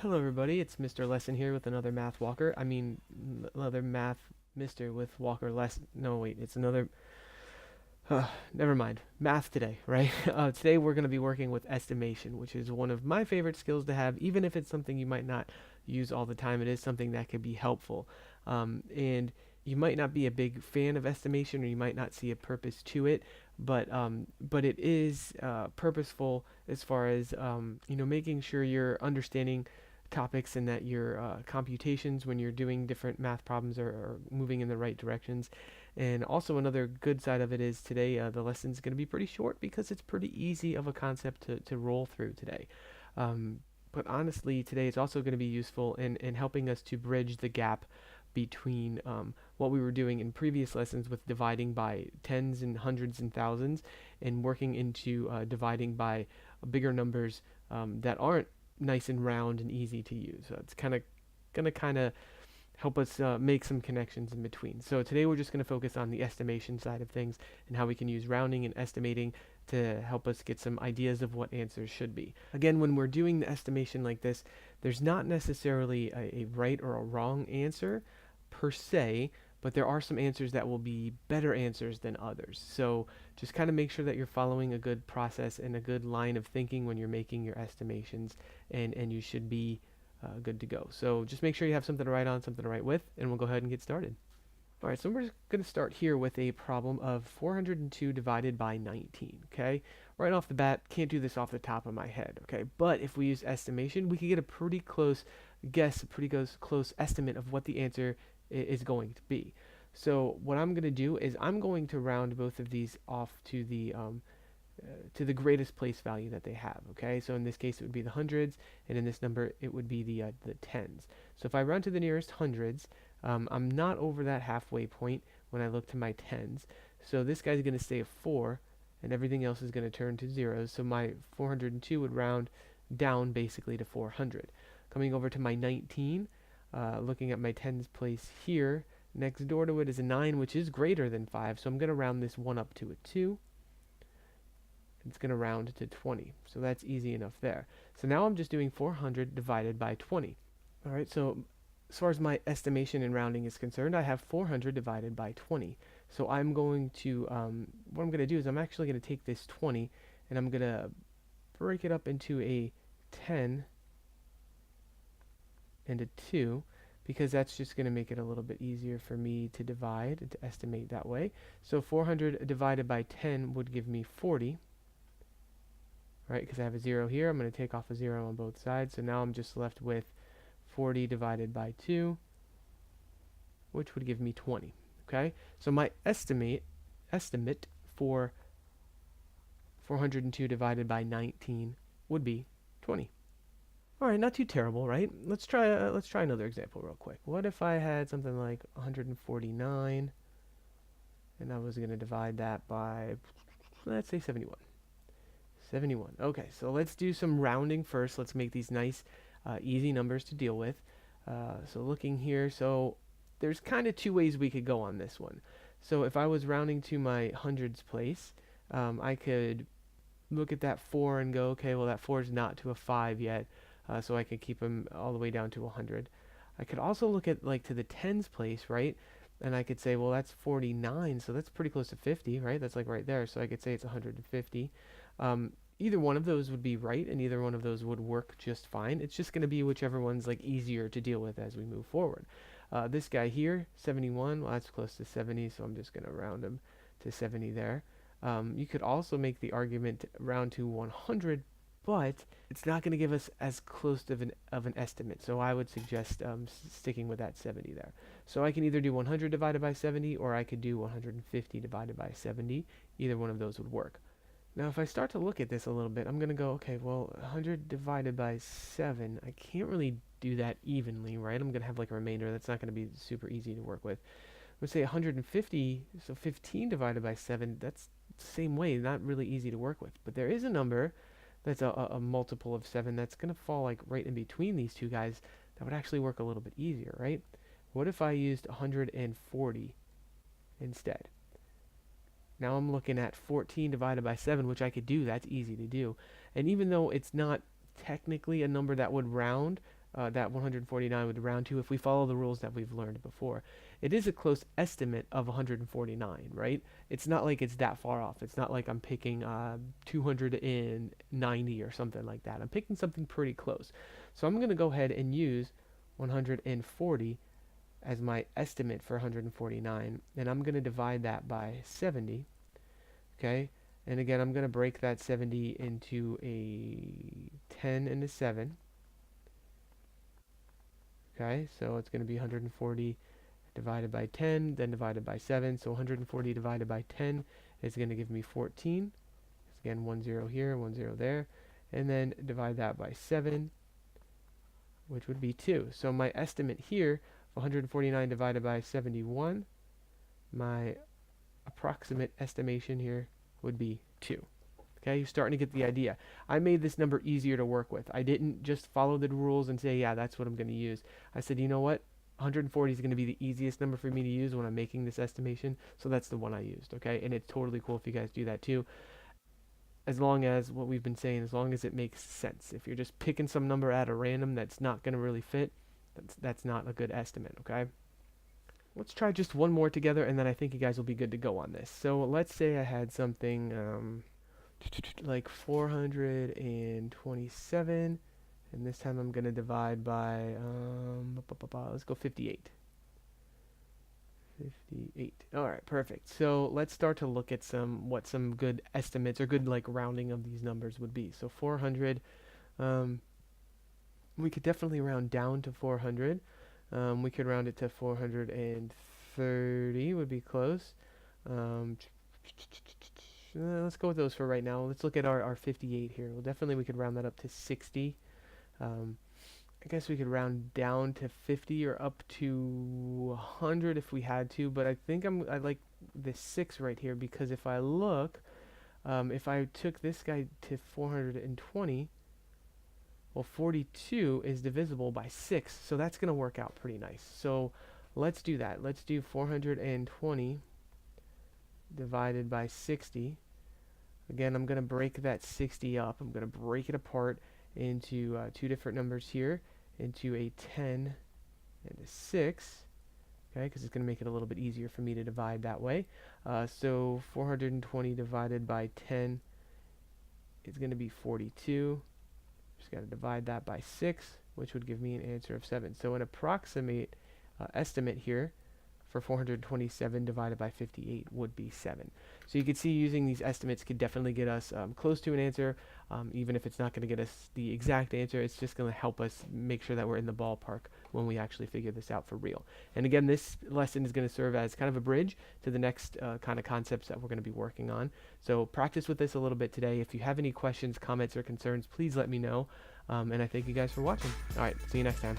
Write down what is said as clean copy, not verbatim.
Hello, everybody. It's Mr. Lesson here with another Math Walker. Another Math Mister with Walker Lesson. No, wait, it's another. Never mind. Math today, right? Today we're going to be working with estimation, which is one of my favorite skills to have, even if it's something you might not use all the time. It is something that could be helpful. And you might not be a big fan of estimation, or you might not see a purpose to it, but it is purposeful as far as making sure you're understanding topics and that your computations when you're doing different math problems are moving in the right directions. And also another good side of it is today the lesson's going to be pretty short because it's pretty easy of a concept to roll through today. Um, but honestly, today it's also going to be useful in helping us to bridge the gap between what we were doing in previous lessons with dividing by tens and hundreds and thousands and working into dividing by bigger numbers that aren't nice and round and easy to use. So it's kind of help us make some connections in between. So today we're just going to focus on the estimation side of things and how we can use rounding and estimating to help us get some ideas of what answers should be. Again, when we're doing the estimation like this, there's not necessarily a right or a wrong answer per se, but there are some answers that will be better answers than others. So just kind of make sure that you're following a good process and a good line of thinking when you're making your estimations, and you should be good to go. So just make sure you have something to write on, something to write with, and we'll go ahead and get started. All right, so we're just going to start here with a problem of 402 divided by 19, okay? Right off the bat, can't do this off the top of my head, okay? But if we use estimation, we can get a pretty close guess, a pretty close estimate of what the answer is going to be. So what I'm going to do is I'm going to round both of these off to the greatest place value that they have, okay? So in this case, it would be the hundreds, and in this number, it would be the tens. So if I round to the nearest hundreds, I'm not over that halfway point when I look to my tens. So this guy's going to stay a 4, and everything else is going to turn to zeros. So my 402 would round down basically to 400. Coming over to my 19, looking at my tens place here, next door to it is a 9, which is greater than 5. So I'm going to round this 1 up to a 2. It's going to round to 20. So that's easy enough there. So now I'm just doing 400 divided by 20. All right, so as far as my estimation and rounding is concerned, I have 400 divided by 20. So I'm going to, what I'm going to do is I'm actually going to take this 20 and I'm going to break it up into a 10 and a 2 because that's just going to make it a little bit easier for me to divide and to estimate that way. So 400 divided by 10 would give me 40. Right, because I have a 0 here. I'm going to take off a 0 on both sides. So now I'm just left with 40 divided by 2, which would give me 20. Okay, so my estimate for 402 divided by 19 would be 20. All right, not too terrible, right? Let's try another example real quick. What if I had something like 149, and I was going to divide that by, let's say 71. 71. Okay, so let's do some rounding first. Let's make these nice, easy numbers to deal with. So looking here, so there's kind of two ways we could go on this one. So if I was rounding to my hundreds place, I could look at that 4 and go, okay, well that 4 is not to a 5 yet, so I could keep them all the way down to 100. I could also look at like to the tens place, right? And I could say, well, that's 49, so that's pretty close to 50, right? That's like right there, so I could say it's 150. Either one of those would be right, and either one of those would work just fine. It's just going to be whichever one's like easier to deal with as we move forward. This guy here, 71, well, that's close to 70, so I'm just going to round him to 70 there. You could also make the argument round to 100, but it's not going to give us as close of an estimate. So I would suggest sticking with that 70 there. So I can either do 100 divided by 70, or I could do 150 divided by 70. Either one of those would work. Now, if I start to look at this a little bit, I'm going to go, okay, well, 100 divided by 7, I can't really do that evenly, right? I'm going to have like a remainder. That's not going to be super easy to work with. Let's say 150, so 15 divided by 7, that's the same way, not really easy to work with. But there is a number that's a multiple of 7 that's going to fall like right in between these two guys that would actually work a little bit easier, right? What if I used 140 instead? Now I'm looking at 14 divided by 7, which I could do. That's easy to do. And even though it's not technically a number that would round, that 149 would round to if we follow the rules that we've learned before. It is a close estimate of 149, right? It's not like it's that far off. It's not like I'm picking 290 or something like that. I'm picking something pretty close. So I'm going to go ahead and use 140 as my estimate for 149, and I'm going to divide that by 70, okay? And again, I'm going to break that 70 into a 10 and a 7. Okay, so it's going to be 140 divided by 10, then divided by 7. So 140 divided by 10 is going to give me 14. Again, 1 0 here, 1 0 there. And then divide that by 7, which would be 2. So my estimate here, 149 divided by 71, my approximate estimation here would be 2. Okay, you're starting to get the idea. I made this number easier to work with. I didn't just follow the rules and say, yeah, that's what I'm going to use. I said, you know what? 140 is going to be the easiest number for me to use when I'm making this estimation, so that's the one I used, okay? And it's totally cool if you guys do that too, as long as, what we've been saying, as long as it makes sense. If you're just picking some number at a random that's not going to really fit, that's not a good estimate, okay? Let's try just one more together, and then I think you guys will be good to go on this. So let's say I had something like 427, and this time I'm going to divide by, let's go 58. 58. Alright, perfect. So let's start to look at what some good estimates or good like rounding of these numbers would be. So 400, we could definitely round down to 400. We could round it to 430 would be close. Let's go with those for right now. Let's look at our 58 here. Well, definitely we could round that up to 60. I guess we could round down to 50 or up to 100 if we had to, but I think I like the 6 right here, because if I look, if I took this guy to 420, well, 42 is divisible by 6, so that's going to work out pretty nice. So let's do that. Let's do 420 divided by 60. Again, I'm going to break that 60 up. I'm going to break it apart into two different numbers here, into a 10 and a 6, okay, because it's going to make it a little bit easier for me to divide that way. So 420 divided by 10 is going to be 42. Just got to divide that by 6, which would give me an answer of 7. So an approximate estimate here for 427 divided by 58 would be 7. So you can see using these estimates could definitely get us close to an answer, even if it's not going to get us the exact answer. It's just going to help us make sure that we're in the ballpark when we actually figure this out for real. And again, this lesson is going to serve as kind of a bridge to the next kind of concepts that we're going to be working on. So practice with this a little bit today. If you have any questions, comments, or concerns, please let me know. And I thank you guys for watching. All right, see you next time.